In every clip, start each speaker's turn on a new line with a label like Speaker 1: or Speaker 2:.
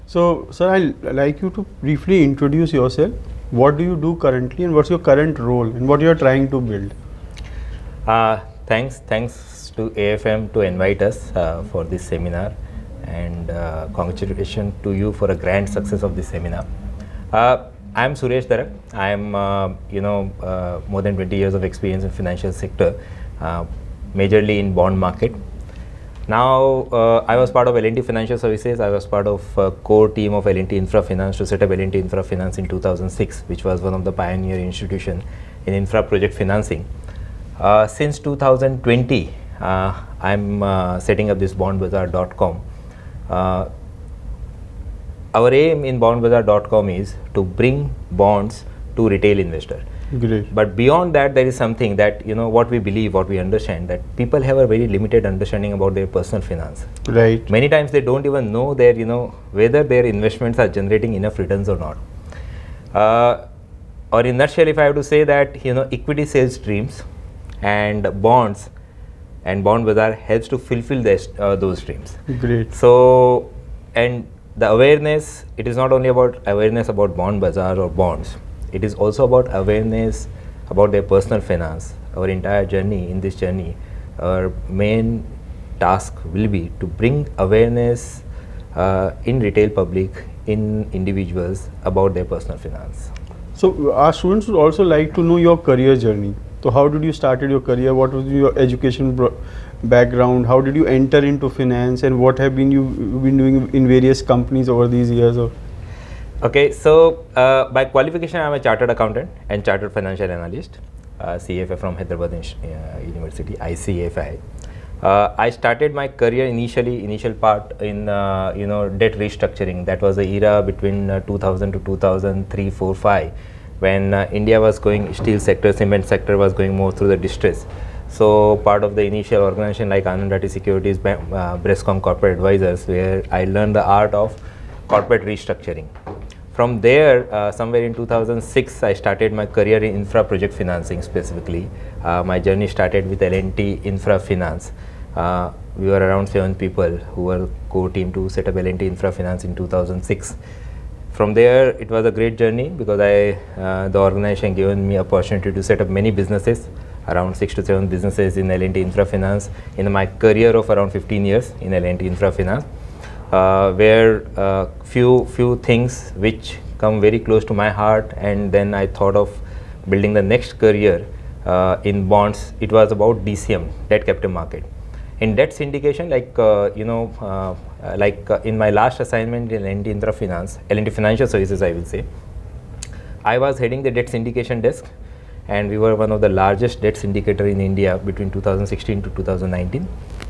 Speaker 1: So, sir, I'd like you to briefly introduce yourself. What do you do currently, and what's your current role, and what you are trying to build?
Speaker 2: Thanks to AFM to invite us for this seminar, and congratulations to you for a grand success of this seminar. I am Suresh Durak. I am, more than 20 years of experience in financial sector, majorly in bond market. Now, I was part of L&T Financial Services. I was part of core team of L&T Infra Finance to set up L&T Infra Finance in 2006, which was one of the pioneer institution in infra project financing. Since 2020, I'm setting up this Bondbazaar.com. Our aim in Bondbazaar.com is to bring bonds to retail investor.
Speaker 1: Great.
Speaker 2: But beyond that, there is something that, what we believe, what we understand, that people have a very limited understanding about their personal finance.
Speaker 1: Right.
Speaker 2: Many times they don't even know their, whether their investments are generating enough returns or not. Or in a nutshell, if I have to say that, equity sells dreams, and bonds and Bondbazaar helps to fulfill those dreams.
Speaker 1: Great.
Speaker 2: So, and the awareness, it is not only about awareness about Bondbazaar or bonds. It is also about awareness about their personal finance. Our entire journey, in this journey, our main task will be to bring awareness in retail public, in individuals about their personal finance.
Speaker 1: So our students would also like to know your career journey. So how did you started your career? What was your education background? How did you enter into finance, and what have you been doing in various companies over these years?
Speaker 2: Okay, so by qualification, I'm a chartered accountant and chartered financial analyst, CFA from Hyderabad University, ICFI. I started my career initial part in debt restructuring. That was the era between 2000 to 2003, 4, 5, when India was going, steel sector, cement sector was going more through the distress. So part of the initial organization like Anand Rathi Securities, Brescom Corporate Advisors, where I learned the art of corporate restructuring. From there, somewhere in 2006, I started my career in infra project financing specifically. My journey started with L&T Infra Finance. We were around 7 people who were core team to set up L&T Infra Finance in 2006. From there, it was a great journey because the organization given me opportunity to set up many businesses, around 6 to 7 businesses in L&T Infra Finance in my career of around 15 years in L&T Infra Finance. Where few things which come very close to my heart, and then I thought of building the next career in bonds. It was about DCM, debt capital market. In debt syndication, in my last assignment in L&T Infra Finance, L&T Financial Services, I will say, I was heading the debt syndication desk, and we were one of the largest debt syndicator in India between 2016 to 2019.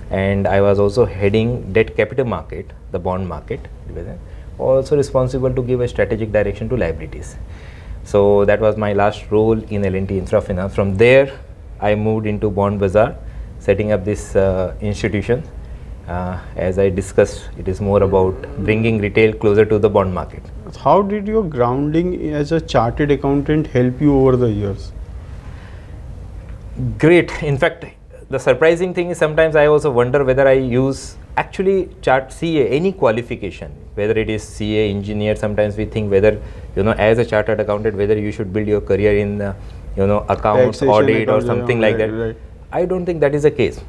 Speaker 2: And I was also heading debt capital market, the bond market, also responsible to give a strategic direction to liabilities. So that was my last role in L&T Infra Finance. From there, I moved into Bondbazaar, setting up this institution. As I discussed, it is more about bringing retail closer to the bond market.
Speaker 1: How did your grounding as a chartered accountant help you over the years?
Speaker 2: Great. In fact, the surprising thing is sometimes I also wonder whether I use actually CA, any qualification, whether it is CA, engineer. Sometimes we think whether, as a chartered accountant, whether you should build your career in, accounts, audit or something like that.
Speaker 1: Right.
Speaker 2: I don't think that is the case.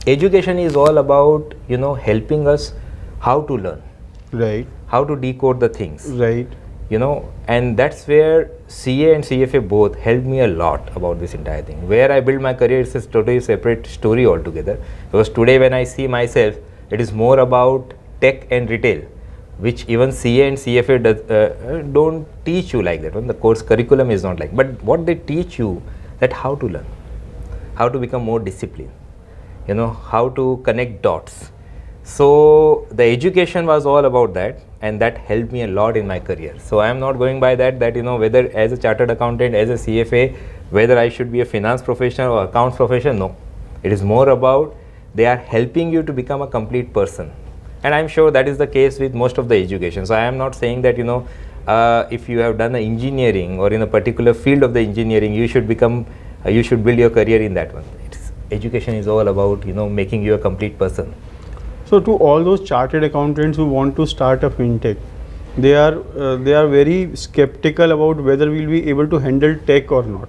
Speaker 2: Education is all about, helping us how to learn.
Speaker 1: Right.
Speaker 2: How to decode the things.
Speaker 1: Right.
Speaker 2: And that's where CA and CFA both helped me a lot about this entire thing. Where I built my career is a totally separate story altogether. Because today when I see myself, it is more about tech and retail, which even CA and CFA don't teach you like that. The course curriculum is not like, but what they teach you, that how to learn, how to become more disciplined, how to connect dots. So the education was all about that, and that helped me a lot in my career. So I am not going by that whether as a chartered accountant, as a CFA, whether I should be a finance professional or accounts professional. No, it is more about they are helping you to become a complete person. And I'm sure that is the case with most of the education. So I am not saying that if you have done engineering or in a particular field of the engineering, you should build your career in that one. Education is all about making you a complete person.
Speaker 1: So to all those chartered accountants who want to start a fintech, they are very skeptical about whether we'll be able to handle tech or not.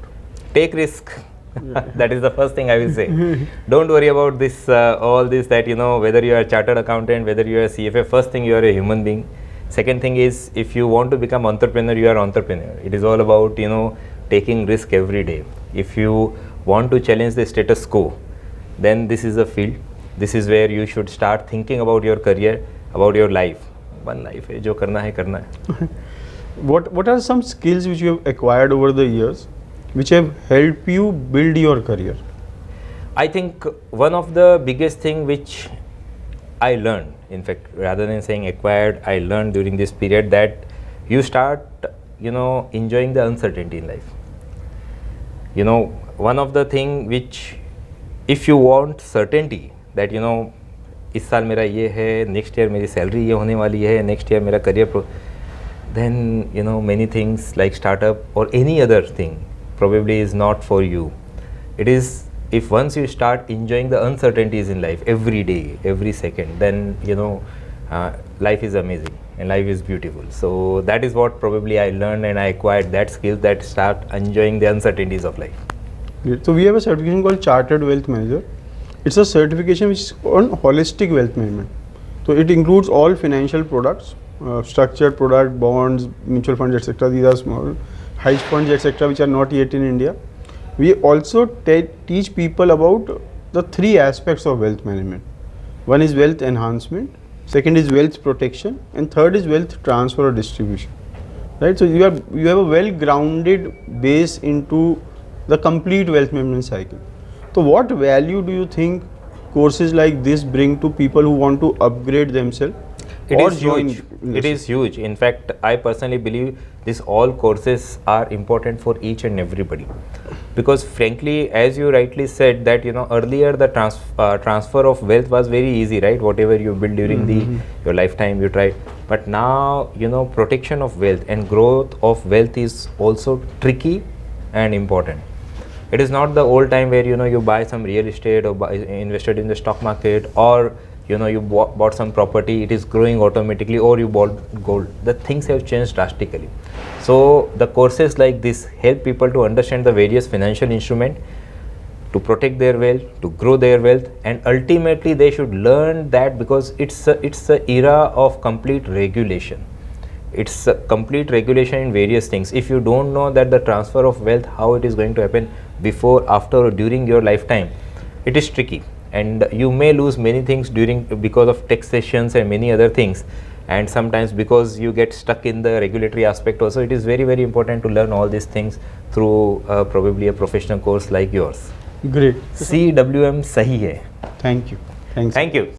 Speaker 2: Take risk. That is the first thing I will say. Don't worry about this, all this, that whether you are a chartered accountant, whether you are a CFA. First thing, you are a human being. Second thing is, if you want to become entrepreneur, you are entrepreneur. It is all about taking risk every day. If you want to challenge the status quo, then this is a field. This is where you should start thinking about your career, about your life. One life है, जो करना है करना है.
Speaker 1: What are some skills which you have acquired over the years, which have helped you build your career?
Speaker 2: I think one of the biggest thing which I learned, in fact, rather than saying acquired, I learned during this period, that you start, enjoying the uncertainty in life. One of the thing which, if you want certainty, that इस साल मेरा ये है, next year मेरी salary ये होने वाली है, next year मेरा career then many things like startup or any other thing probably is not for you. It is, if once you start enjoying the uncertainties in life every day, every second, then life is amazing and life is beautiful. So that is what probably I learned, and I acquired that skill, that start enjoying the uncertainties of life.
Speaker 1: Great. So we have a certification called Chartered Wealth Manager. It's a certification which is on holistic wealth management. So it includes all financial products, structured product, bonds, mutual funds, etc. These are small, hedge funds, etc., which are not yet in India. We also teach people about the three aspects of wealth management. One is wealth enhancement, second is wealth protection, and third is wealth transfer or distribution. Right. So you have a well-grounded base into the complete wealth management cycle. So what value do you think courses like this bring to people who want to upgrade themselves?
Speaker 2: It is huge. It is huge. In fact, I personally believe these all courses are important for each and everybody, because frankly, as you rightly said, that earlier the transfer of wealth was very easy, right? Whatever you build during your lifetime, you try. But now protection of wealth and growth of wealth is also tricky and important. It is not the old time where you buy some real estate or invested in the stock market, or you bought some property, it is growing automatically, or you bought gold. The things have changed drastically. So the courses like this help people to understand the various financial instruments to protect their wealth, to grow their wealth, and ultimately they should learn that, because it's a era of complete regulation. It's a complete regulation in various things. If you don't know that the transfer of wealth, how it is going to happen before, after, or during your lifetime, it is tricky, and you may lose many things because of taxations and many other things, and sometimes because you get stuck in the regulatory aspect also. It is very, very important to learn all these things through probably a professional course like yours.
Speaker 1: Great.
Speaker 2: CWM sahi hai.
Speaker 1: Thank you. Thanks.
Speaker 2: Thank you.